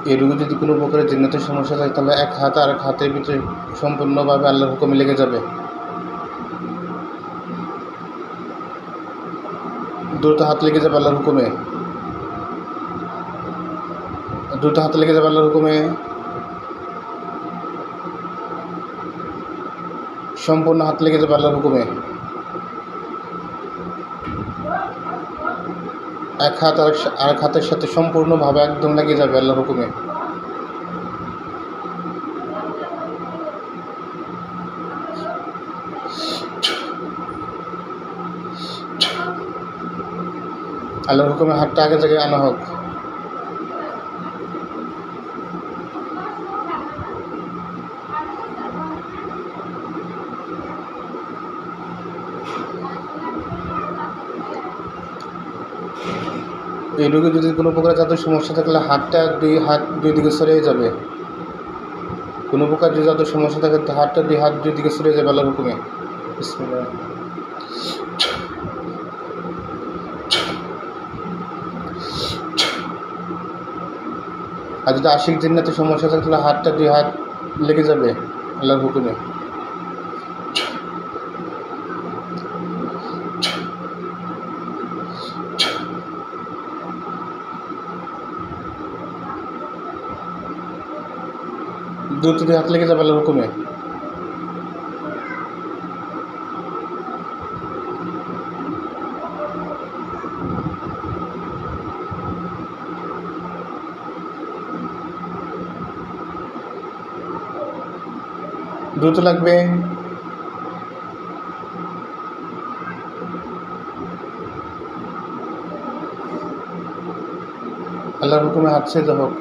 এই রোগে যদি কোনো প্রকারের জিন্নাতের সমস্যা থাকে তাহলে এক হাত আর এক হাতের ভিতরে সম্পূর্ণভাবে আল্লাহর হুকুমে লেগে যাবে। দ্রুত হাত লেগে যাবে আল্লাহর হুকুমে, দ্রুত হাত লেগে যাবে আল্লাহর হুকুমে, সম্পূর্ণ হাত লেগে যাবে আল্লাহর হুকুমে। এক হাত আর এক হাতের সাথে সম্পূর্ণভাবে একদম লেগে যাবে আল্লাহর হুকুমে। আল্লাহর হুকুমে হাতটা আগে জায়গায় আনা হোক। এই রোগে যদি কোনো প্রকার যাদের সমস্যা থাকলে হাত দুই দিকে সরিয়ে যাবে। কোনো প্রকার যদি যাদের সমস্যা থাকে হাত দুই দিকে সরিয়ে যাবে আল্লাহর হুকুমে। বিসমিল্লাহ। আর যদি আশিক জিন্নাতের সমস্যা থাকে তাহলে দুই হাত লেগে যাবে আল্লাহর হুকুমে। দ্রুত দুই হাত লেগে যাবে আল্লাহর হুকুমে। দ্রুত লাগবে। আল্লাহর হুকুমে হাত ছেড়ে হোক।